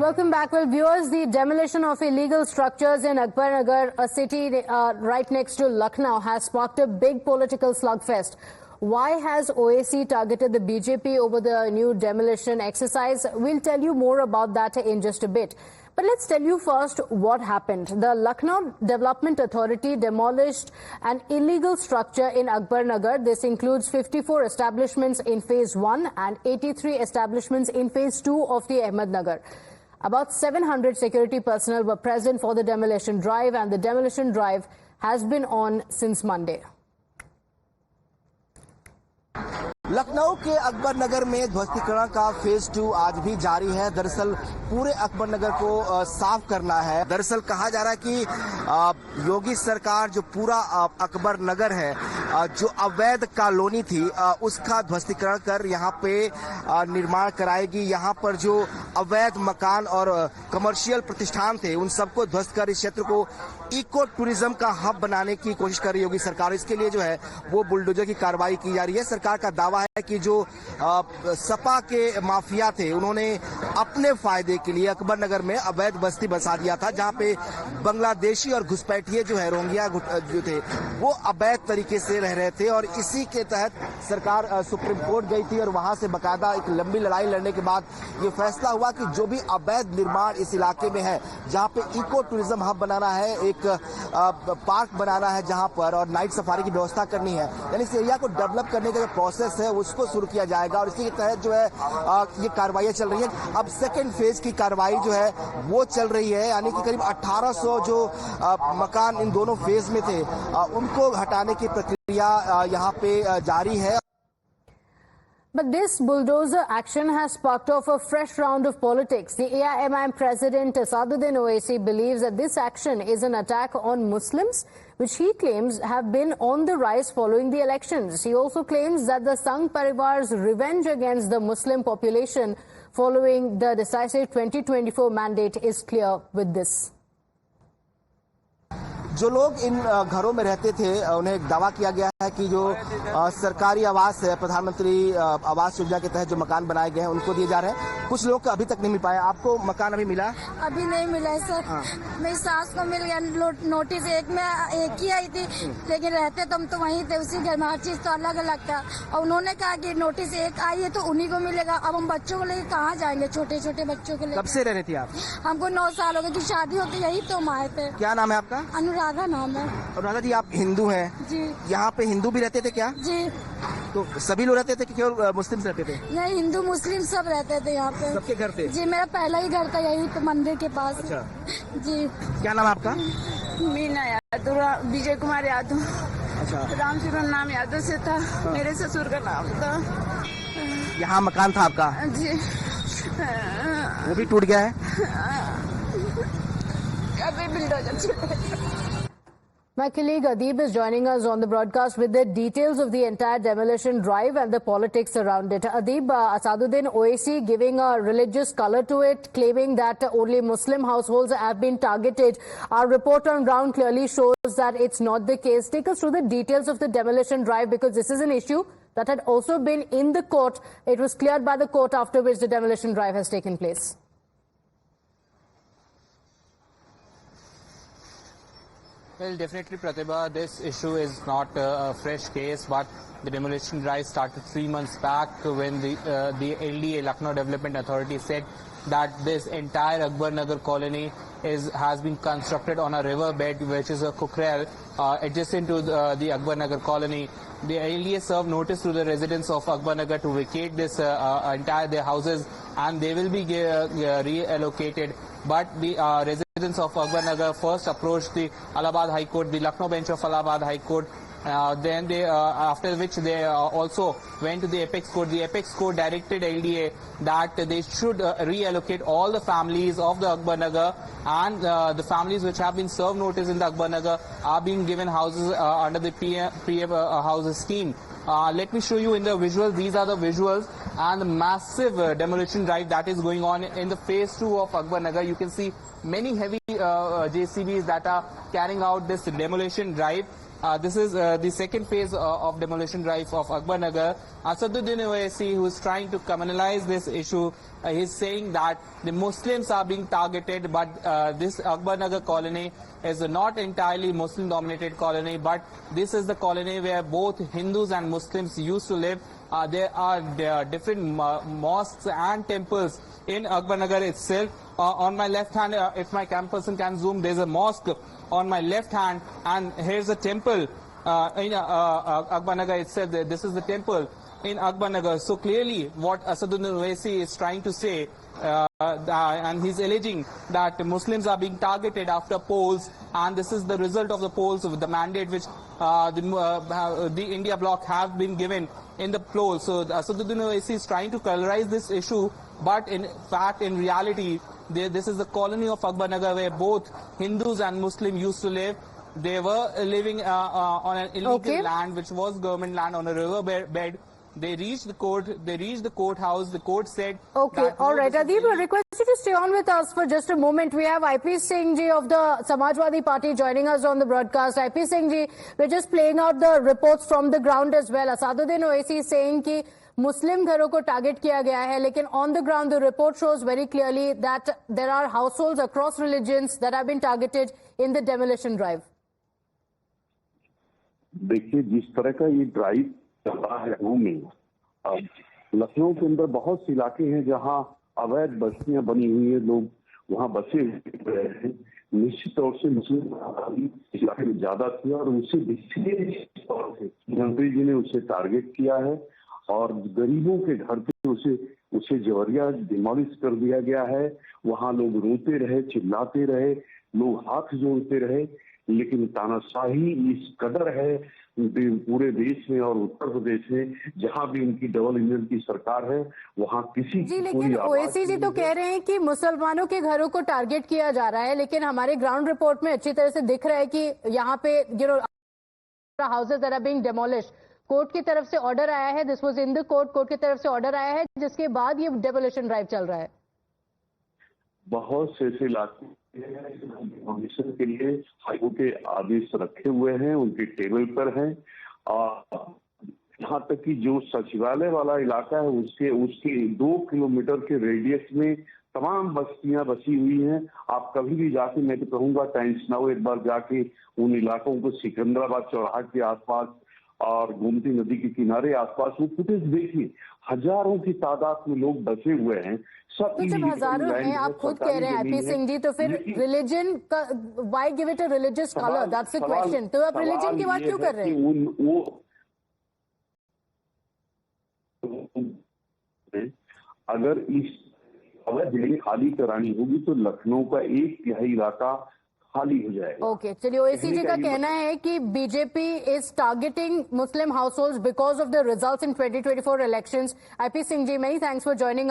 Welcome back. Well, viewers, the demolition of illegal structures in Akbarnagar, a city right next to Lucknow, has sparked a big political slugfest. Why has OAC targeted the BJP over the new demolition exercise? We'll tell you more about that in just a bit. But let's tell you first what happened. The Lucknow Development Authority demolished an illegal structure in Akbarnagar. This includes 54 establishments in Phase 1 and 83 establishments in Phase 2 of the Ahmednagar. About 700 security personnel were present for the demolition drive, and the demolition drive has been on since Monday. Lucknow के अकबरनगर में ध्वस्तीकरण का phase 2 आज भी जारी है। दरअसल पूरे अकबरनगर को साफ करना है। दरअसल कहा जा रहा है कि योगी सरकार जो पूरा अकबरनगर है, जो अवैध कॉलोनी थी, उसका ध्वस्तीकरण कर यहाँ पे निर्माण कराएगी। यहाँ पर जो अवैध मकान और कमर्शियल प्रतिष्ठान थे, उन सबको ध्वस्त कर इस क्षेत्र को इको टूरिज्म का हब बनाने की कोशिश कर रही होगी सरकार। इसके लिए जो है वो बुलडोजर की कार्रवाई की जा रही है। सरकार का दावा है कि जो सपा के माफिया थे, उन्होंने अपने फायदे के लिए अकबरनगर में अवैध बस्ती बसा दिया था, जहां पे बांग्लादेशी और घुसपैठिए जो है, रोहिंग्या जो थे, वो अवैध तरीके से रह रहे थे। और इसी के तहत सरकार सुप्रीम कोर्ट गई थी और वहां से बकायदा एक लंबी लड़ाई लड़ने के बाद ये फैसला हुआ कि जो भी अवैध निर्माण इस इलाके में है, जहां पे इको टूरिज्म हब बनाना है, एक पार्क बनाना है जहां पर, और नाइट सफारी की व्यवस्था करनी है, यानी इस एरिया को डेवलप करने का जो प्रोसेस है उसको शुरू किया जाएगा। और इसी के तहत जो है ये कार्रवाई चल रही है। अब सेकेंड फेज की कार्रवाई जो है वो चल रही है, यानी कि करीब 1800 जो मकान इन दोनों फेज में थे, उनको हटाने की प्रक्रिया यहाँ पे जारी है। But this bulldozer action has sparked off a fresh round of politics. The AIMIM president Asaduddin Owaisi believes that this action is an attack on Muslims, which he claims have been on the rise following the elections. He also claims that the Sangh Parivar's revenge against the Muslim population following the decisive 2024 mandate is clear with this. जो लोग इन घरों में रहते थे, उन्हें एक दावा किया गया है कि जो सरकारी आवास है, प्रधानमंत्री आवास योजना के तहत जो मकान बनाए गए हैं, उनको दिए जा रहे हैं। कुछ लोग को अभी तक नहीं मिल पाया। आपको मकान अभी मिला? अभी नहीं मिला है सर। मेरी सास को मिल गया नोटिस। एक ही आई थी, लेकिन रहते तो हम तो वहीं थे, उसी घर में। हर चीज तो अलग अलग था, और उन्होंने कहा कि नोटिस एक आई है तो उन्हीं को मिलेगा। अब हम बच्चों को लेकर कहाँ जाएंगे? छोटे छोटे बच्चों को लेकर। कब से रह रही थी आप? हमको 9 साल हो गए। जो शादी होती यही तो हम आए थे। क्या नाम है आपका? अनुराधा नाम है। अनुराधा जी, आप हिंदू हैं जी? यहाँ पे हिंदू भी रहते थे क्या? जी। तो सभी लोग रहते थे कि केवल मुस्लिम रहते थे? नहीं, हिंदू मुस्लिम सब रहते थे यहाँ पे। सबके घर थे? जी, मेरा पहला ही घर था यही तो, मंदिर के पास। अच्छा जी। क्या नाम है आपका? मीना यादव, विजय कुमार यादव। अच्छा। रामचरण नाम यादव से था। मेरे ससुर का नाम था। यहाँ मकान था आपका? जी। वो भी टूट गया है? अभी bulldozer. My colleague Adib is joining us on the broadcast with the details of the entire demolition drive and the politics around it. Adib, Asaduddin Owaisi giving a religious color to it, claiming that only Muslim households have been targeted. Our report on ground clearly shows that it's not the case. Take us through the details of the demolition drive, because this is an issue that had also been in the court. It was cleared by the court, after which the demolition drive has taken place. Well, definitely, Pratibha, this issue is not a fresh case, but the demolition drive started 3 months back when the LDA, Lucknow Development Authority, said that this entire Akbarnagar colony has been constructed on a river bed, which is a Kukrel, adjacent to the Akbarnagar colony. The LDA served notice to the residents of Akbarnagar to vacate this entire their houses, and they will be reallocated. But the residents of Akbarnagar first approached the Allahabad High Court, the Lucknow bench of Allahabad High Court. Then they, after which they also went to the Apex Court. The Apex Court directed LDA that they should reallocate all the families of the Akbarnagar, and the families which have been served notice in the Akbarnagar are being given houses under the PM houses scheme. Let me show you in the visuals. These are the visuals, and the massive demolition drive that is going on in the phase 2 of Akbarnagar. You can see many heavy JCBs that are carrying out this demolition drive. This is the second phase of demolition drive of Akbar Nagar. Asaduddin Owaisi, who is trying to communalize this issue, he's saying that the Muslims are being targeted, but this Akbar Nagar colony is not entirely Muslim-dominated colony, but this is the colony where both Hindus and Muslims used to live. There are different mosques and temples in Akbar Nagar itself. On my left hand, if my camera person can zoom, there's a mosque on my left hand, and here's a temple in Akbar Nagar itself. This is the temple in Akbar Nagar. So clearly what Asaduddin Owaisi is trying to say, and he's alleging that Muslims are being targeted after polls, and this is the result of the polls, of the mandate which the India bloc have been given in the polls. So Asaduddin Owaisi is trying to colorize this issue, but in fact, in reality, this is the colony of Akbar Nagar where both Hindus and Muslims used to live. They were living on an illegal land, which was government land, on a river bed. They reached the court. They reached the courthouse. The court said. Okay, all right, Adib, I request you to stay on with us for just a moment. We have IP Singh ji of the Samajwadi Party joining us on the broadcast. IP Singh ji, we're just playing out the reports from the ground as well. Asaduddin Owaisi is saying कि Muslim घरों को target किया गया है, लेकिन on the ground the report shows very clearly that there are households across religions that have been targeted in the demolition drive. देखिए, जिस तरह का ये ड्राइव चल रहा है लखनऊ में, लखनऊ के अंदर बहुत से इलाके हैं जहां अवैध बस्तियां बनी हुई हैं, लोग वहां बसे हुए हैं। निश्चित तौर से मुस्लिम आबादी इस इलाके में ज्यादा थी और उसे विशेष तौर से मंत्री जी ने उसे टारगेट किया है और गरीबों के घर पे उसे जबरिया डिमोलिश कर दिया गया है। वहां लोग रोते रहे, चिल्लाते रहे, लोग हाथ जोड़ते रहे, लेकिन तानाशाही इस कदर है पूरे देश में और उत्तर प्रदेश में, जहां भी उनकी डबल इंजन की सरकार है, वहां किसी जी, लेकिन ओवैसी जी तो कह रहे हैं कि मुसलमानों के घरों को टारगेट किया जा रहा है, लेकिन हमारे ग्राउंड रिपोर्ट में अच्छी तरह से दिख रहा है कि यहाँ पे houses that are being demolished, court की तरफ से ऑर्डर आया है। This was in the court की तरफ से ऑर्डर आया है, जिसके बाद ये डेमोलिशन ड्राइव चल रहा है। बहुत से ऐसे इलाके कमीशन के लिए हाईकोर्ट के आदेश रखे हुए हैं, उनके टेबल पर हैं। यहाँ तक कि जो सचिवालय वाला इलाका है उसके 2 किलोमीटर के रेडियस में तमाम बस्तियां बसी हुई हैं। आप कभी भी जाके, मैं तो कहूँगा टाइम्स नाउ एक बार जाके उन इलाकों को, सिकंदराबाद चौराहा के आसपास और गोमती नदी के किनारे आसपास वो फुटेज देखिए, हजारों की तादाद में लोग बसे हुए हैं। सब तो जब हजारों हैं, आप खुद कह रहे हैं IP सिंह जी, तो फिर रिलीजन का why give it a religious colour, that's the question. तो आप रिलीजन की बात क्यों कर रहे हैं? अगर इस जगह खाली करानी होगी तो लखनऊ का 1/3 इलाका खाली हो जाएगा। ओके, चलिए, ओवैसी जी का कहना है कि BJP is targeting Muslim households because of the results in 2024 elections. IP Singh ji, many thanks for joining